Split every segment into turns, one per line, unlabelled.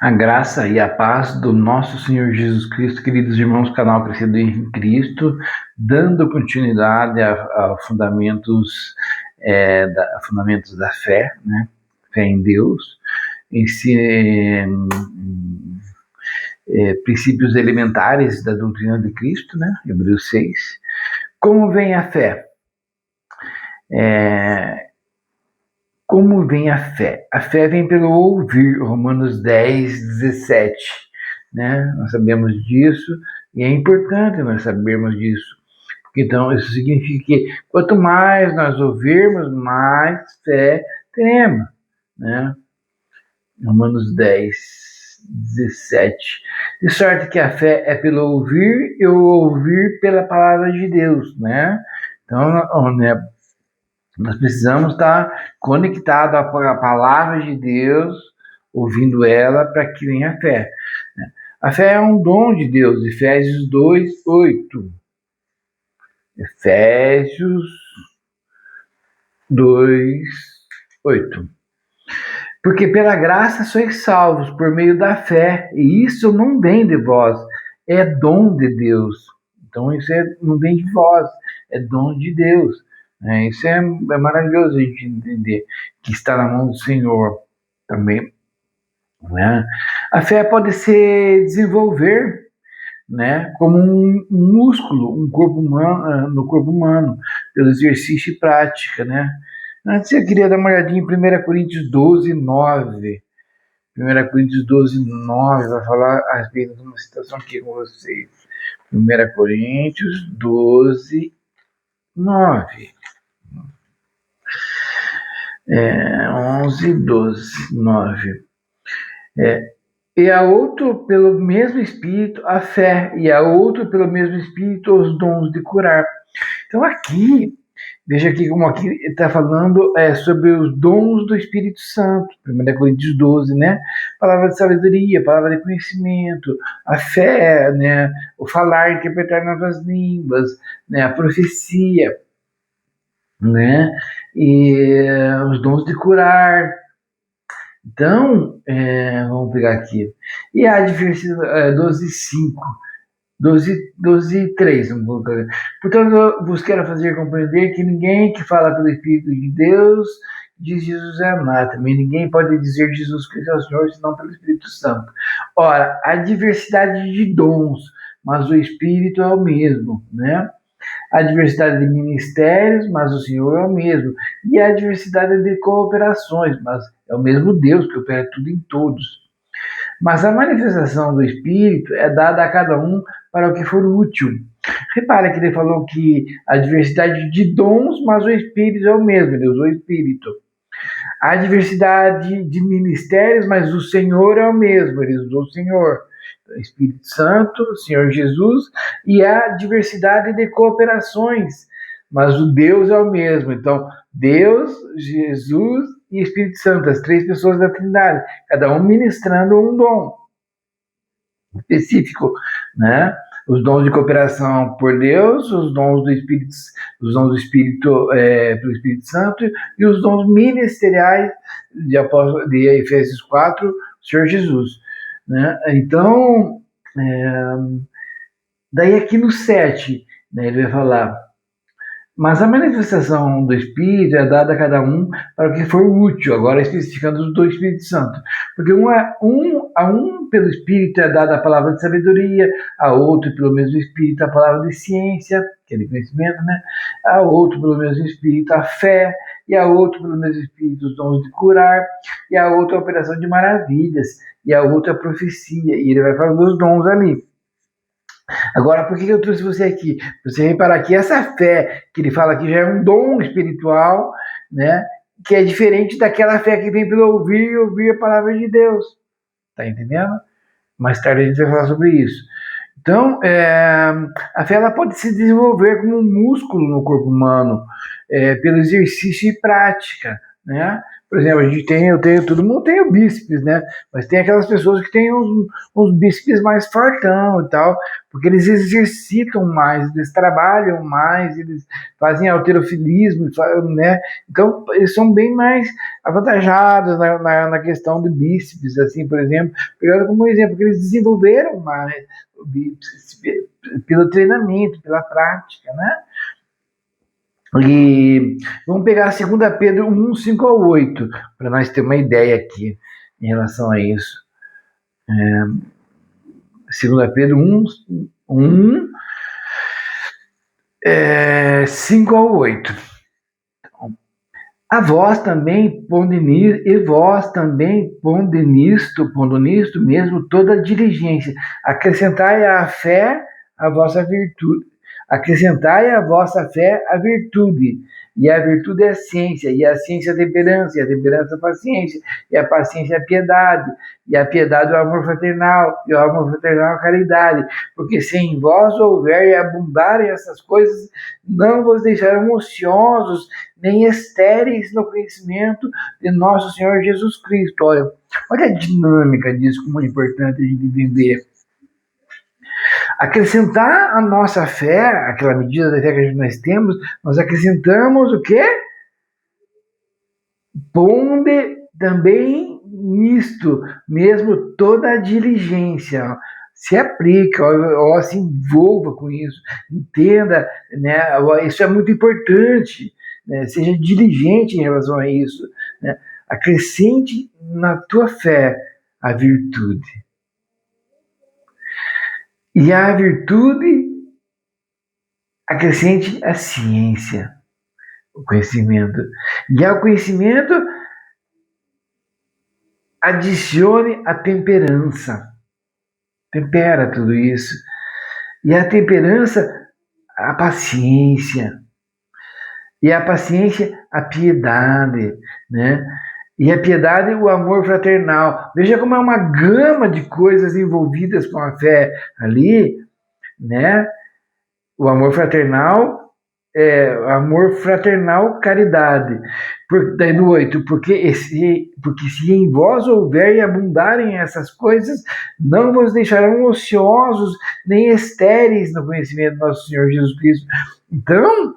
A graça e a paz do nosso Senhor Jesus Cristo, queridos irmãos, canal Crescendo em Cristo, dando continuidade a fundamentos, fundamentos da fé, né? Fé em Deus, princípios elementares da doutrina de Cristo, né? Hebreus 6. Como vem a fé? Como vem a fé? A fé vem pelo ouvir, Romanos 10, 17. Né? Nós sabemos disso e é importante nós sabermos disso. Porque, então, isso significa que quanto mais nós ouvirmos, mais fé teremos. Né? Romanos 10, 17. De sorte que a fé é pelo ouvir e o ouvir pela palavra de Deus. Né? Então, nós precisamos estar conectados à palavra de Deus, ouvindo ela, para que venha a fé. A fé é um dom de Deus, Efésios 2, 8. Efésios 2, 8. Porque pela graça sois salvos por meio da fé, e isso não vem de vós, é dom de Deus. Então isso não vem de vós, é dom de Deus. Isso é maravilhoso a gente entender, que está na mão do Senhor também. Né? A fé pode se desenvolver, né, como um músculo no corpo humano, pelo exercício e prática. Né? Antes eu queria dar uma olhadinha em 1 Coríntios 12, 9. 1 Coríntios 12, 9 vai falar a respeito de uma citação aqui com vocês. 1 Coríntios 12, 9. 11, 12, 9. E a outro pelo mesmo Espírito a fé, e a outro pelo mesmo Espírito os dons de curar. Então aqui, veja aqui como aqui está falando sobre os dons do Espírito Santo, 1 Coríntios 12, né? Palavra de sabedoria, palavra de conhecimento, a fé, né? O falar, interpretar novas línguas, né? A profecia, né? E os dons de curar. Então, vamos pegar aqui. E a diversidade, 12:5. 12:3. Portanto, vos quero fazer compreender que ninguém que fala pelo Espírito de Deus diz Jesus é anátema. E ninguém pode dizer Jesus Cristo é o Senhor senão pelo Espírito Santo. Ora, há diversidade de dons, mas o Espírito é o mesmo, né? Há diversidade de ministérios, mas o Senhor é o mesmo. E há diversidade de cooperações, mas é o mesmo Deus que opera tudo em todos. Mas a manifestação do Espírito é dada a cada um para o que for útil. Repara que ele falou que a diversidade de dons, mas o Espírito é o mesmo, ele usou o Espírito. Há diversidade de ministérios, mas o Senhor é o mesmo, ele usou o Senhor. Espírito Santo, Senhor Jesus, e há diversidade de cooperações, mas o Deus é o mesmo. Então, Deus, Jesus e Espírito Santo, as três pessoas da Trindade, cada um ministrando um dom específico, né? Os dons de cooperação por Deus, os dons do Espírito pelo Espírito Santo e os dons ministeriais de Efésios 4, Senhor Jesus. Né? Então, daí aqui no 7, né, ele vai falar: mas a manifestação do Espírito é dada a cada um para o que for útil, agora especificando do Espírito Santo. Porque a um pelo Espírito é dada a palavra de sabedoria, a outro pelo mesmo Espírito a palavra de ciência, que é de conhecimento, né? A outro pelo mesmo Espírito a fé, e a outro pelo mesmo Espírito os dons de curar, e a outra a operação de maravilhas, e a outra a profecia. E ele vai falando dos dons ali. Agora, por que eu trouxe você aqui? Você reparar que essa fé que ele fala aqui já é um dom espiritual, né? Que é diferente daquela fé que vem pelo ouvir e ouvir a palavra de Deus. Tá entendendo? Mais tarde a gente vai falar sobre isso. Então, a fé ela pode se desenvolver como um músculo no corpo humano, pelo exercício e prática, né? Por exemplo, todo mundo tem o bíceps, né? Mas tem aquelas pessoas que têm uns bíceps mais fartão e tal, porque eles exercitam mais, eles trabalham mais, eles fazem halterofilismo, né? Então, eles são bem mais avantajados na questão do bíceps, assim, por exemplo, pegando como exemplo, que eles desenvolveram mais o bíceps pelo treinamento, pela prática, né? E vamos pegar a 2 Pedro 1, 5 ao 8, para nós ter uma ideia aqui em relação a isso. 2 Pedro 5 ao 8. A vós também ponde nisto mesmo toda a diligência. Acrescentai à fé a vossa virtude. Acrescentai à vossa fé a virtude. E a virtude é a ciência, e a ciência é a temperança, e a temperança é a paciência, e a paciência é a piedade, e a piedade é o amor fraternal, e o amor fraternal é a caridade. Porque se em vós houver e abundarem essas coisas, não vos deixarão ociosos, nem estéreis no conhecimento de nosso Senhor Jesus Cristo. Olha a dinâmica disso, como é importante a gente entender. Acrescentar a nossa fé, aquela medida da fé que nós temos, nós acrescentamos o quê? Ponde também nisto, mesmo toda a diligência. Se aplica, ou se envolva com isso, entenda, né? Isso é muito importante, né? Seja diligente em relação a isso, né? Acrescente na tua fé a virtude. E a virtude acrescente a ciência, o conhecimento. E ao conhecimento adicione a temperança. Tempera tudo isso. E a temperança, a paciência. E a paciência, a piedade, né? E a piedade, o amor fraternal. Veja como é uma gama de coisas envolvidas com a fé ali, né? O amor fraternal, caridade. Daí no 8, porque se em vós houver e abundarem essas coisas, não vos deixarão ociosos, nem estéreis no conhecimento do nosso Senhor Jesus Cristo. Então,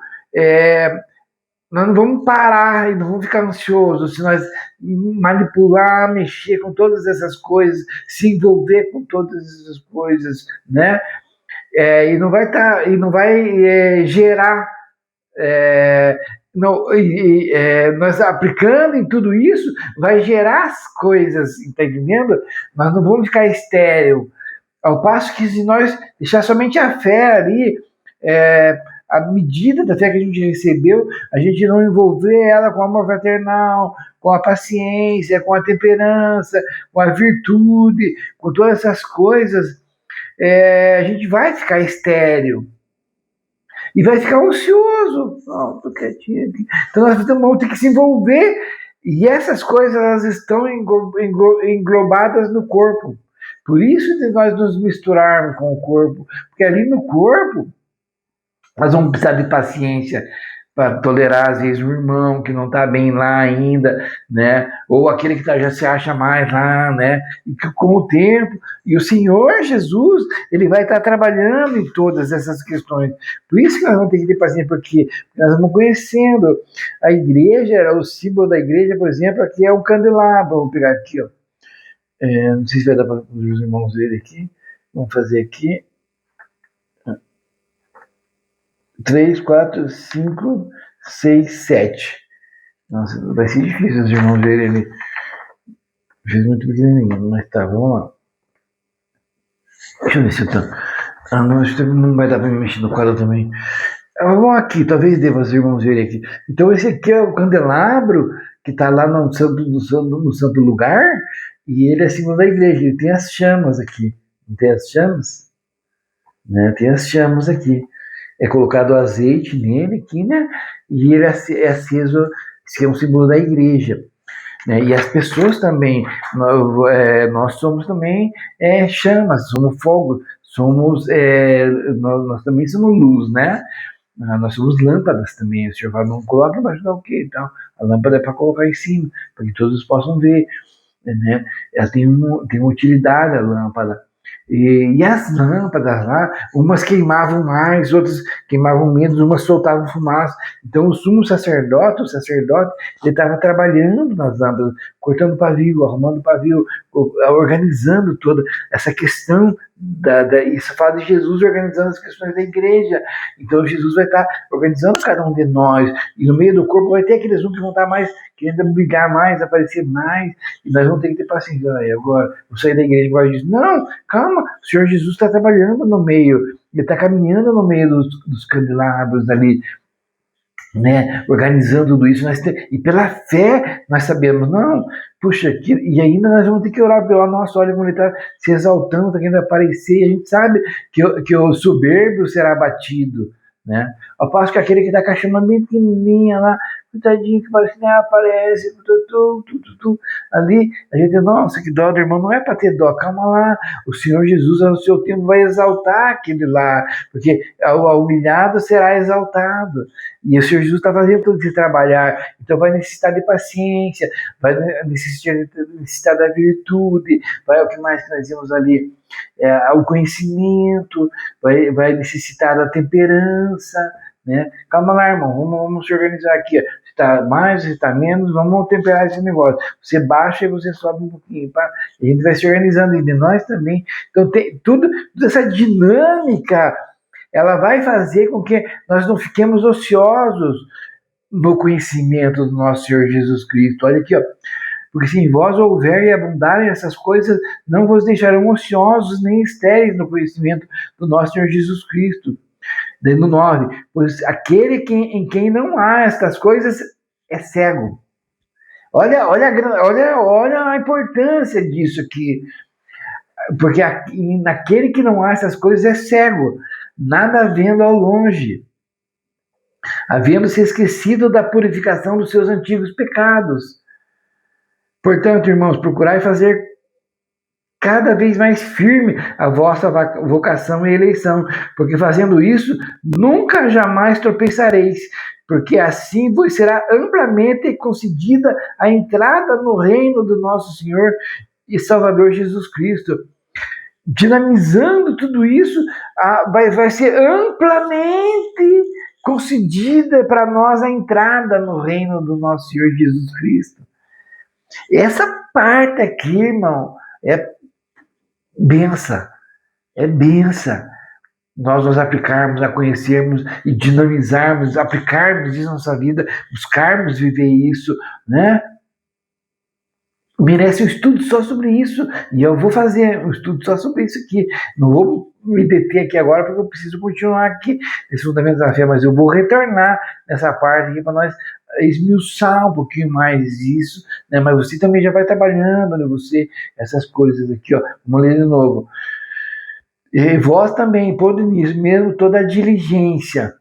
nós não vamos parar e não vamos ficar ansiosos se nós manipular, mexer com todas essas coisas, se envolver com todas essas coisas, né? E não vai gerar, nós aplicando em tudo isso, vai gerar as coisas, tá entendendo? Nós não vamos ficar estéril, ao passo que se nós deixar somente a fé ali, a medida da fé que a gente recebeu, a gente não envolver ela com o amor fraternal, com a paciência, com a temperança, com a virtude, com todas essas coisas, a gente vai ficar estéril e vai ficar ocioso. Tô quietinho aqui. Então nós vamos ter que se envolver, e essas coisas elas estão englobadas no corpo. Por isso de nós nos misturarmos com o corpo, porque ali no corpo nós vamos precisar de paciência para tolerar, às vezes, o irmão que não está bem lá ainda, né? Ou aquele que já se acha mais lá, né? E que com o tempo, e o Senhor Jesus, ele vai estar trabalhando em todas essas questões. Por isso que nós vamos ter que ter paciência, porque nós vamos conhecendo a igreja, o símbolo da igreja, por exemplo, aqui é o candelabro. Vamos pegar aqui, ó. Não sei se vai dar para os irmãos verem aqui. Vamos fazer aqui. 3, 4, 5, 6, 7. Nossa, vai ser difícil os irmãos verem ele. Fiz muito pequenininho, mas tá, vamos lá. Deixa eu ver se eu tô. Não, acho que não vai dar pra me mexer no quadro também. Vamos aqui, talvez deva os irmãos verem aqui. Então esse aqui é o candelabro que tá lá no santo lugar, e ele é símbolo da igreja. Ele tem as chamas aqui. Não tem as chamas? Né? Tem as chamas aqui. É colocado azeite nele aqui, né? E ele é aceso, que é um símbolo da igreja. Né? E as pessoas também, nós somos também chamas, somos fogo, nós também somos luz, né? Nós somos lâmpadas também. O Senhor fala, não coloca embaixo da o quê e tal. A lâmpada é para colocar em cima, para que todos possam ver, né? Ela tem uma utilidade, a lâmpada. E as lâmpadas lá, umas queimavam mais, outras queimavam menos, umas soltavam fumaça. Então o sumo sacerdote, ele estava trabalhando nas lâmpadas, cortando pavio, arrumando pavio, organizando toda essa questão isso fala de Jesus organizando as questões da igreja. Então Jesus vai estar organizando cada um de nós, e no meio do corpo vai ter aqueles que vão estar mais querendo brigar mais, aparecer mais, e nós vamos ter que ter paciência. Agora, vou sair da igreja e dizer, não, calma, o Senhor Jesus está trabalhando no meio, ele está caminhando no meio dos candelabros ali, né, organizando tudo isso, e pela fé nós sabemos, não, puxa, e ainda nós vamos ter que orar pelo nosso olho, como ele está se exaltando, está querendo aparecer, e a gente sabe que o soberbo será abatido, né? Ao passo que aquele que está com a chama bem pequenininha lá, coitadinho, que parece que nem aparece, ali, a gente, nossa, que dó do irmão, não é para ter dó, calma lá, o Senhor Jesus, ao seu tempo, vai exaltar aquele lá, porque o humilhado será exaltado, e o Senhor Jesus está fazendo tudo de trabalhar, então vai necessitar de paciência, vai necessitar da virtude, vai o que mais que nós vimos ali, o conhecimento, vai necessitar da temperança, né? Calma lá, irmão, vamos se organizar aqui. Se está mais, se está menos, vamos temperar esse negócio. Você baixa e você sobe um pouquinho, tá? A gente vai se organizando, e de nós também. Então, tem toda essa dinâmica, ela vai fazer com que nós não fiquemos ociosos no conhecimento do nosso Senhor Jesus Cristo. Olha aqui, ó. Porque se em vós houver e abundarem essas coisas, não vos deixarão ociosos nem estéreis no conhecimento do nosso Senhor Jesus Cristo. Daí no 9, pois aquele em quem não há estas coisas é cego. Olha a importância disso aqui. Porque naquele que não há essas coisas é cego, nada vendo ao longe, havendo se esquecido da purificação dos seus antigos pecados. Portanto, irmãos, procurai fazer cada vez mais firme a vossa vocação e eleição, porque fazendo isso, nunca jamais tropeçareis, porque assim vos será amplamente concedida a entrada no reino do nosso Senhor e Salvador Jesus Cristo. Dinamizando tudo isso, vai ser amplamente concedida para nós a entrada no reino do nosso Senhor Jesus Cristo. Essa parte aqui, irmão, é benção, nós nos aplicarmos, a conhecermos e dinamizarmos, aplicarmos isso na nossa vida, buscarmos viver isso, né? Merece um estudo só sobre isso, e eu vou fazer um estudo só sobre isso aqui. Não vou me deter aqui agora, porque eu preciso continuar aqui nesse fundamento da fé, mas eu vou retornar nessa parte aqui para nós esmiuçar um pouquinho mais isso, né? Mas você também já vai trabalhando, né? Essas coisas aqui, ó. Vamos ler de novo. E vós também, pondo nisso mesmo, toda a diligência,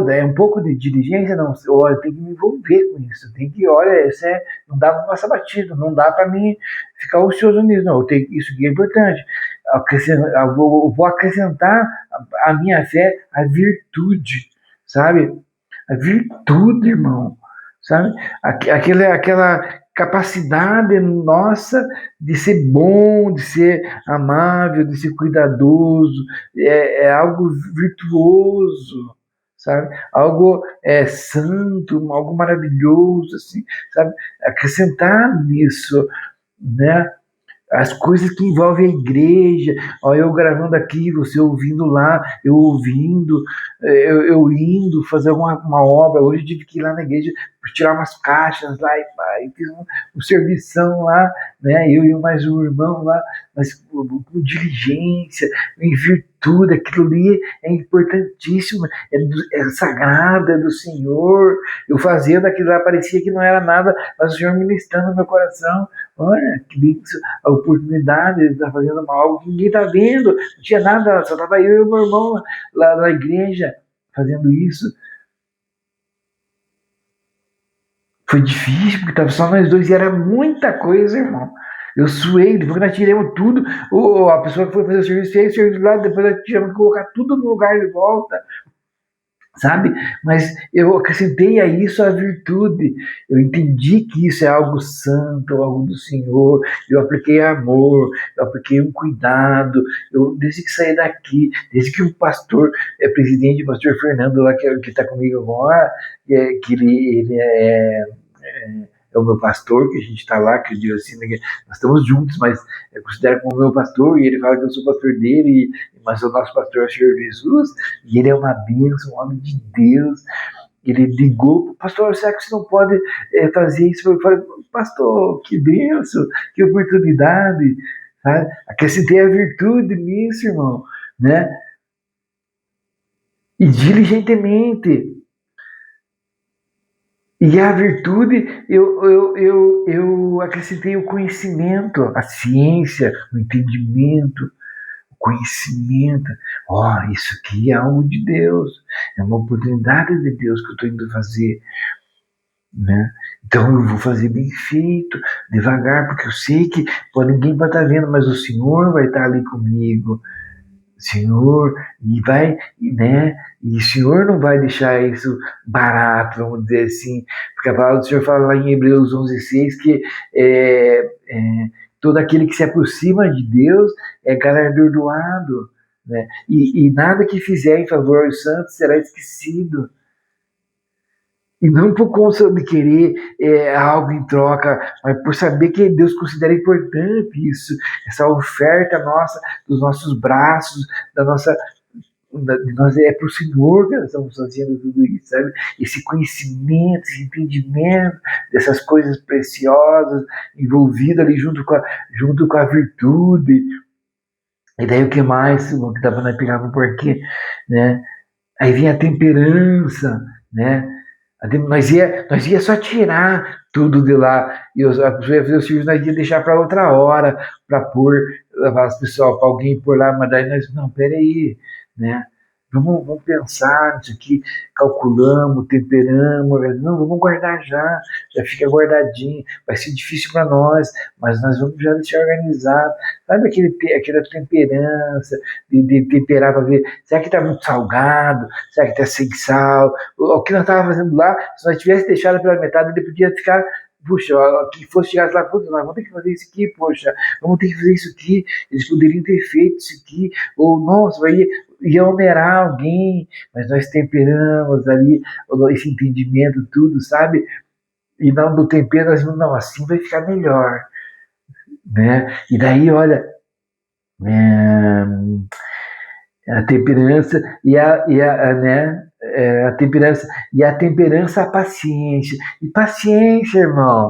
é um pouco de diligência, não, olha, tem que me envolver com isso, tem que, olha, não dá para passar batido, não dá para mim ficar ocioso nisso, não, isso aqui é importante, eu vou acrescentar a minha fé, a virtude, sabe, a virtude, irmão, sabe, aquela capacidade nossa de ser bom, de ser amável, de ser cuidadoso, é algo virtuoso, sabe? Algo santo, algo maravilhoso, assim, sabe? Acrescentar nisso, né? As coisas que envolvem a igreja, ó, eu gravando aqui, você ouvindo lá, eu ouvindo, eu indo fazer uma obra. Hoje eu tive que ir lá na igreja tirar umas caixas lá e fiz um servição lá, né? Eu e mais um irmão lá, mas com diligência, em virtude, aquilo ali é importantíssimo, é sagrado, é do Senhor. Eu fazendo aquilo lá, parecia que não era nada, mas o Senhor ministrando no meu coração. Olha, que benção, a oportunidade de estar fazendo algo que ninguém está vendo, não tinha nada, só estava eu e o meu irmão lá na igreja fazendo isso. Foi difícil, porque estava só nós dois e era muita coisa, irmão. Eu suei, depois que nós tiramos tudo, a pessoa que foi fazer o serviço fez o serviço lá, depois nós tivemos que colocar tudo no lugar de volta. sabe? Mas eu acrescentei a isso a virtude. Eu entendi que isso é algo santo, algo do Senhor. Eu apliquei amor, eu apliquei um cuidado. Eu, desde que saí daqui, desde que o pastor, presidente, o pastor Fernando, lá que está comigo agora, que ele é o meu pastor, que a gente está lá, que eu digo assim, né, nós estamos juntos, mas eu considero como meu pastor, e ele fala que eu sou pastor dele, mas o nosso pastor é o Senhor Jesus, e ele é uma bênção, um homem de Deus. Ele ligou, pastor, será que você não pode fazer isso? Eu falei, pastor, que bênção, que oportunidade, sabe? Acrescentei a virtude nisso, irmão, né? E diligentemente. E a virtude, eu acrescentei o conhecimento, a ciência, o entendimento, o conhecimento. Isso aqui é algo de Deus, é uma oportunidade de Deus que eu estou indo fazer, né? Então eu vou fazer bem feito, devagar, porque eu sei que ninguém vai estar vendo, mas o Senhor vai estar ali comigo. Senhor, né? E o Senhor não vai deixar isso barato, vamos dizer assim, porque a palavra do Senhor fala lá em Hebreus 11:6 que todo aquele que se aproxima de Deus é galardoado, né? E nada que fizer em favor aos santos será esquecido. E não por conta de querer algo em troca, mas por saber que Deus considera importante isso, essa oferta nossa, dos nossos braços, da nossa. É para o Senhor que nós estamos fazendo tudo isso, sabe? Esse conhecimento, esse entendimento dessas coisas preciosas envolvido ali junto com a virtude. E daí o que mais? O que dava na pegava por aqui, né? Aí vinha a temperança, né? Nós ia só tirar tudo de lá. E a pessoa ia fazer o serviço, nós ia deixar para outra hora, para pôr, levar as pessoas, para alguém pôr lá, mas daí nós, não, peraí, né? Vamos pensar nisso aqui, calculamos, temperamos, não, vamos guardar já fica guardadinho, vai ser difícil para nós, mas nós vamos já deixar organizado. Sabe aquela temperança, de temperar para ver, será que está muito salgado? Será que está sem sal? O que nós estávamos fazendo lá, se nós tivesse deixado pela metade, ele podia ficar, puxa, que fosse chegar lá, nós vamos ter que fazer isso aqui, poxa, vamos ter que fazer isso aqui, eles poderiam ter feito isso aqui, ou nossa, ia onerar alguém, mas nós temperamos ali esse entendimento, tudo, sabe? E não do tempero, nós não, assim vai ficar melhor, né? E daí, olha, é, a temperança né? A temperança e a temperança, a paciência. E paciência, irmão,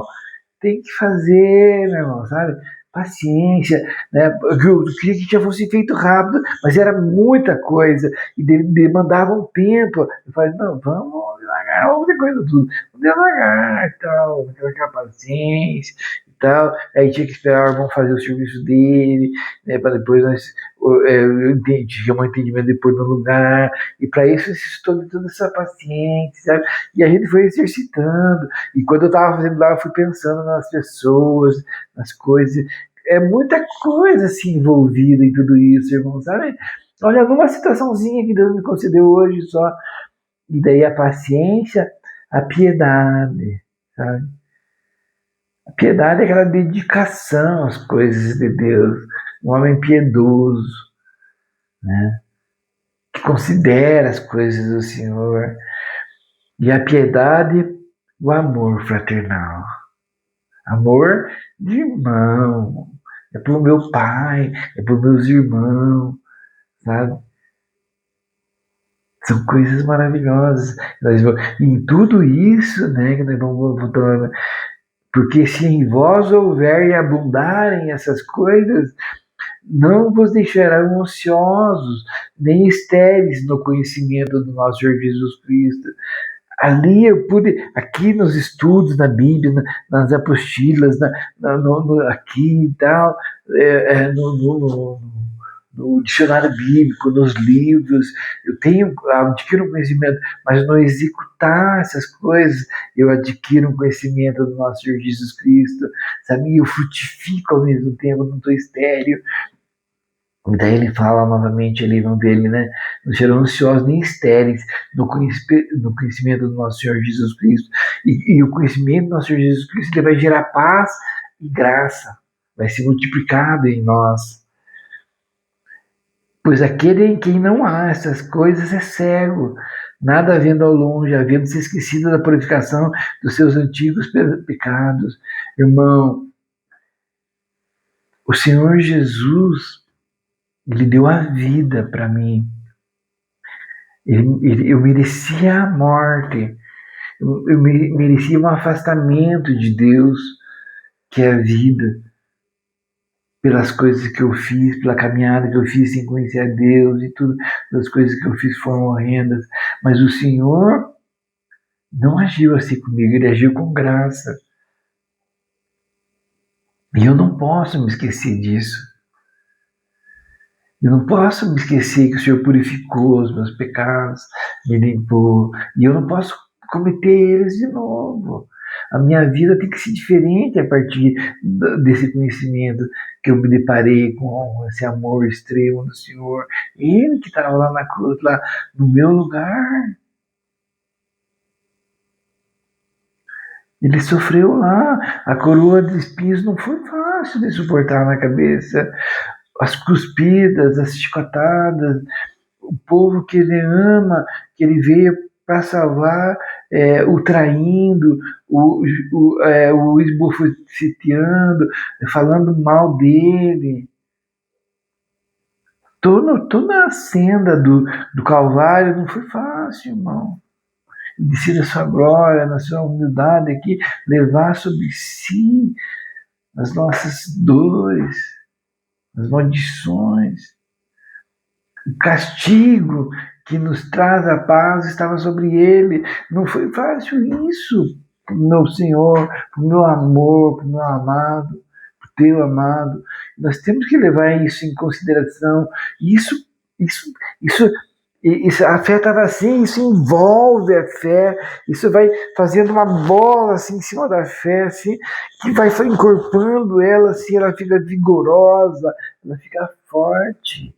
tem que fazer, meu irmão, sabe? Paciência, né? Eu queria que já fosse feito rápido, mas era muita coisa e demandava um tempo. Eu falei, não, vamos devagar, vamos ter coisa tudo, vamos devagar e tal, vamos ter aquela paciência e tal. Aí tinha que esperar o irmão fazer o serviço dele, né? Para depois nós tivemos um entendimento depois no lugar, e para isso necessitou de toda essa paciência, sabe? E a gente foi exercitando. E quando eu estava fazendo lá, eu fui pensando nas pessoas, nas coisas. É muita coisa assim envolvida em tudo isso, irmão, sabe? Olha, numa situaçãozinha que Deus me concedeu hoje só. E daí a paciência, a piedade, sabe? A piedade é aquela dedicação às coisas de Deus. Um homem piedoso, né? Que considera as coisas do Senhor. E a piedade, o amor fraternal. Amor de irmão. É pro meu pai, é pros meus irmãos, sabe? São coisas maravilhosas. E em tudo isso, né, que nós vamos voltando, porque se em vós houver e abundarem essas coisas, não vos deixarão ociosos, nem estéreis no conhecimento do nosso Senhor Jesus Cristo. Ali eu pude, aqui nos estudos na Bíblia, nas apostilas, aqui e tal, no dicionário bíblico, nos livros, adquiro um conhecimento, mas não executar essas coisas, eu adquiro um conhecimento do nosso Senhor Jesus Cristo, sabe? Eu frutifico ao mesmo tempo, não estou estéreo, E daí ele fala novamente ali, vamos ver ele, né? Não serão ansiosos nem estéreis no conhecimento do nosso Senhor Jesus Cristo. E o conhecimento do nosso Senhor Jesus Cristo ele vai gerar paz e graça. Vai ser multiplicado em nós. Pois aquele em quem não há essas coisas é cego, nada havendo ao longe, havendo se esquecido da purificação dos seus antigos pecados. Irmão, o Senhor Jesus, ele deu a vida para mim. Eu merecia a morte, eu merecia um afastamento de Deus, que é a vida, pelas coisas que eu fiz, pela caminhada que eu fiz sem conhecer a Deus e tudo, as coisas que eu fiz foram horrendas. Mas o Senhor não agiu assim comigo, ele agiu com graça. E eu não posso me esquecer disso. Eu não posso me esquecer que o Senhor purificou os meus pecados, me limpou, e eu não posso cometer eles de novo. A minha vida tem que ser diferente a partir desse conhecimento que eu me deparei com esse amor extremo do Senhor. Ele que estava lá na cruz, lá no meu lugar. Ele sofreu lá. A coroa de espinhos não foi fácil de suportar na cabeça. As cuspidas, as chicotadas, o povo que ele ama, que ele veio para salvar, o traindo, o esbofeteando, falando mal dele. Toda a senda do Calvário não foi fácil, irmão. Descer da sua glória, na sua humildade aqui, levar sobre si as nossas dores, as maldições. O castigo que nos traz a paz estava sobre ele. Não foi fácil isso, meu Senhor, para o meu amor, para o meu amado, para o teu amado. Nós temos que levar isso em consideração. Isso, a fé estava assim, isso envolve a fé, isso vai fazendo uma bola assim em cima da fé, assim, que vai encorpando ela, assim, ela fica vigorosa, ela fica forte.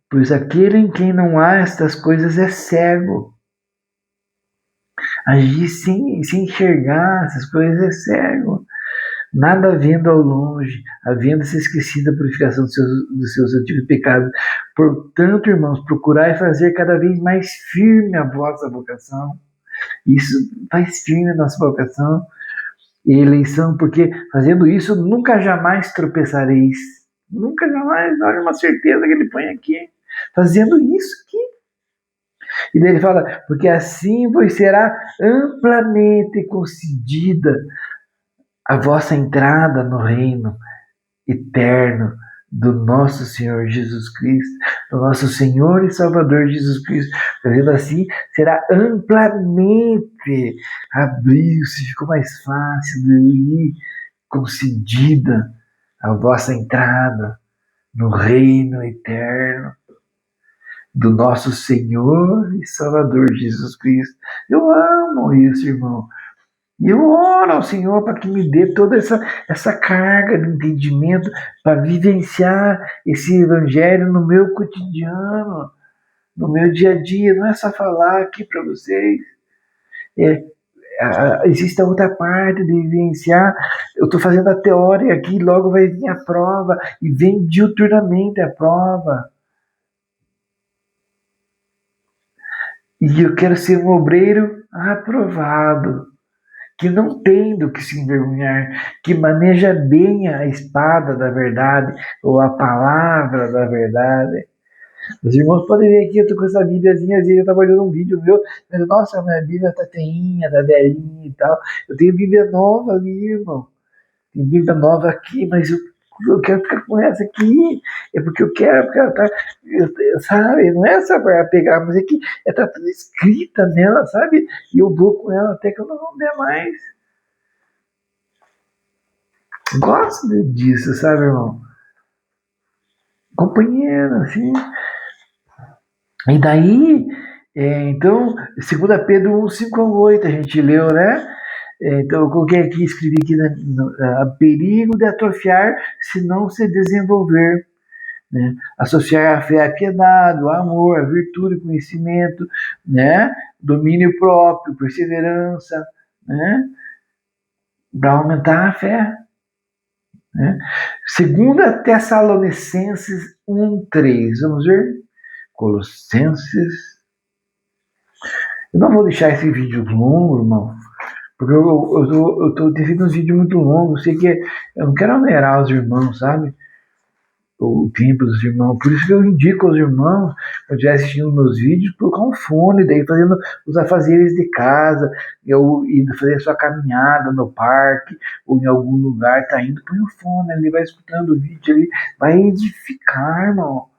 Pois aquele em quem não há estas coisas é cego. Agir sem enxergar essas coisas é cego. Nada havendo ao longe, havendo se esquecido da purificação dos seus antigos pecados. Portanto, irmãos, procurai fazer cada vez mais firme a vossa vocação. Isso faz firme a nossa vocação e eleição, porque fazendo isso nunca jamais tropeçareis. Nunca jamais, olha uma certeza que ele põe aqui, fazendo isso aqui. E daí ele fala, porque assim vos será amplamente concedida a vossa entrada no reino eterno do nosso Senhor Jesus Cristo, do nosso Senhor e Salvador Jesus Cristo. Fazendo assim, será amplamente abriu-se, ficou mais fácil de ir, concedida a vossa entrada no reino eterno do nosso Senhor e Salvador Jesus Cristo. Eu amo isso, irmão. E eu oro ao Senhor para que me dê toda essa carga de entendimento para vivenciar esse evangelho no meu cotidiano, no meu dia a dia. Não é só falar aqui para vocês. Existe a outra parte de vivenciar. Eu estou fazendo a teoria aqui, logo vai vir a prova, e vem diuturnamente a prova. E eu quero ser um obreiro aprovado, que não tem do que se envergonhar, que maneja bem a espada da verdade, ou a palavra da verdade. Os irmãos podem ver aqui, eu tô com essa bíbliazinha, às vezes eu tava olhando um vídeo meu, mas, nossa, minha bíblia tá feinha, tá velhinha e tal. Eu tenho bíblia nova ali, irmão. Tem bíblia nova aqui, mas eu quero ficar com essa aqui, é porque eu quero, porque ela tá, sabe, não é só para pegar, mas é que tá tudo escrita nela, sabe, e eu vou com ela até que eu não der mais. Gosto disso, sabe, irmão? Companheiro, assim. E daí, então, 2 Pedro 1, 5 a 8, a gente leu, né? Então eu coloquei aqui, escrevi aqui, perigo de atrofiar se não se desenvolver, né? Associar a fé à piedade, ao amor, à virtude, ao conhecimento, né? Domínio próprio, perseverança, né? Para aumentar a fé, né? Segunda Tessalonicenses 1:3, vamos ver? Colossenses. Eu não vou deixar esse vídeo longo, irmão, porque eu tô tendo uns vídeos muito longos. Eu sei que eu não quero onerar os irmãos, sabe? O tempo dos irmãos. Por isso que eu indico aos irmãos, quando estiver assistindo meus vídeos, colocar um fone, daí fazendo os afazeres de casa, e fazer a sua caminhada no parque, ou em algum lugar, tá indo, põe o fone ali, vai escutando o vídeo ali, vai edificar, irmão.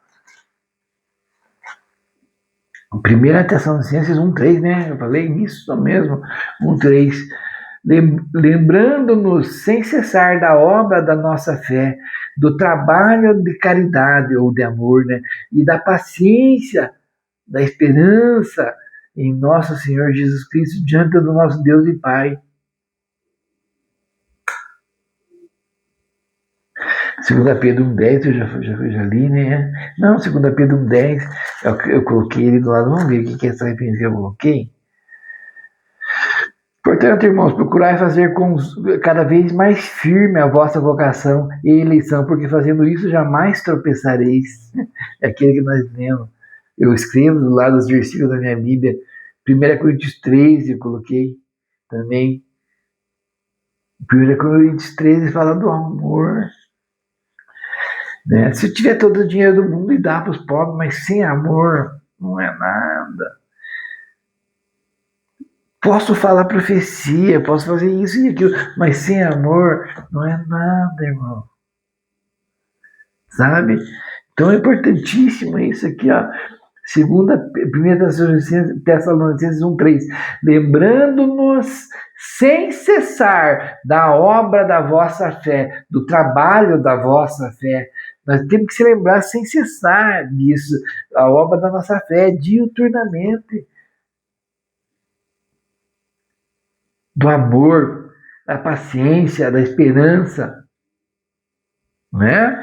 1 Tessalonicenses 1:3, né? Eu falei isso mesmo, 1:3. Lembrando-nos sem cessar da obra da nossa fé, do trabalho de caridade ou de amor, né? E da paciência, da esperança em nosso Senhor Jesus Cristo diante do nosso Deus e Pai. 2 Pedro 1:10, eu já li, né? Não, 2 Pedro 1:10, eu coloquei ele do lado, vamos ver o que é essa referência que eu coloquei. Portanto, irmãos, procurai fazer cada vez mais firme a vossa vocação e eleição, porque fazendo isso jamais tropeçareis. É aquele que nós lemos. Eu escrevo do lado dos versículos da minha Bíblia. 1 Coríntios 13 eu coloquei também. 1 Coríntios 13 fala do amor. Né? Se eu tiver todo o dinheiro do mundo e dá para os pobres, mas sem amor, não é nada. Posso falar profecia, posso fazer isso e aquilo, mas sem amor não é nada, irmão. Sabe? Então é importantíssimo isso aqui, ó. 1 Tessalonicenses 1:3. Lembrando-nos sem cessar da obra da vossa fé, do trabalho da vossa fé. Nós temos que se lembrar sem cessar disso, a obra da nossa fé, diuturnamente. Do amor, da paciência, da esperança, né?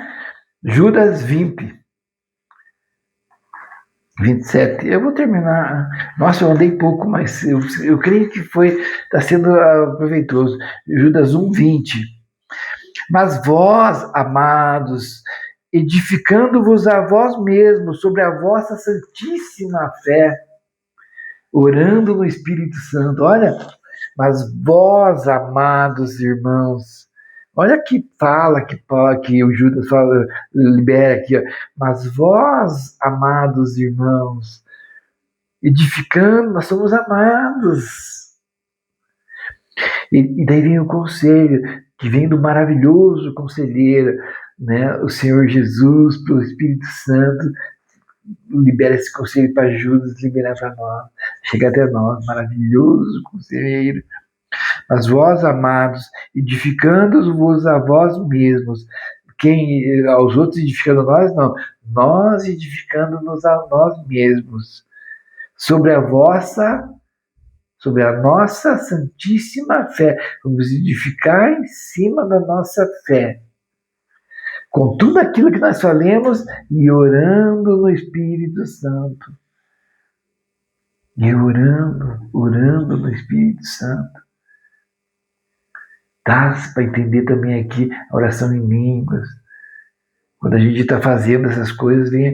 Judas 20:27. Eu vou terminar. Nossa, eu andei pouco, mas eu creio que está sendo proveitoso. Judas 1:20. Mas vós, amados, edificando-vos a vós mesmos sobre a vossa santíssima fé, orando no Espírito Santo. Olha, mas vós, amados irmãos, olha que fala que o Judas fala, libera aqui, ó. Mas vós, amados irmãos, edificando, nós somos amados. E daí vem o conselho, que vem do maravilhoso conselheiro, né? O Senhor Jesus, pelo Espírito Santo, libera esse conselho para Judas, liberar para nós, chega até nós, maravilhoso conselheiro. Mas vós, amados, edificando-vos a vós mesmos. Quem aos outros edificando nós, não. Nós edificando-nos a nós mesmos. Sobre a nossa santíssima fé. Vamos edificar em cima da nossa fé. Com tudo aquilo que nós falamos e orando no Espírito Santo. E orando no Espírito Santo. Dá para entender também aqui a oração em línguas. Quando a gente está fazendo essas coisas, e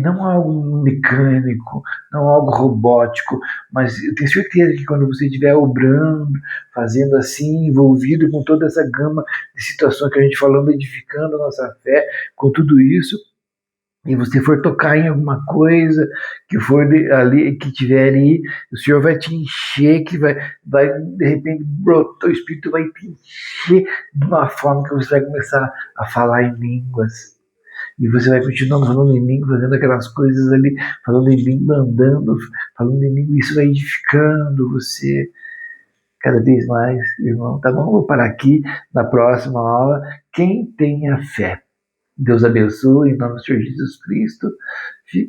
não algo mecânico, não algo robótico, mas eu tenho certeza que quando você estiver obrando, fazendo assim, envolvido com toda essa gama de situações que a gente falando, edificando a nossa fé, com tudo isso, e você for tocar em alguma coisa que for ali, que tiver ali, o Senhor vai te encher, que vai de repente brotar, o Espírito vai te encher de uma forma que você vai começar a falar em línguas. E você vai continuar falando em língua, fazendo aquelas coisas ali, falando em língua, andando, falando em língua, isso vai edificando você cada vez mais, irmão. Tá bom? Vou parar aqui na próxima aula. Quem tem a fé? Deus abençoe, em nome do Senhor Jesus Cristo,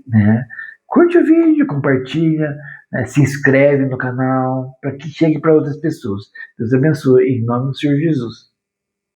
né? Curte o vídeo, compartilha, né? Se inscreve no canal para que chegue para outras pessoas. Deus abençoe, em nome do Senhor Jesus.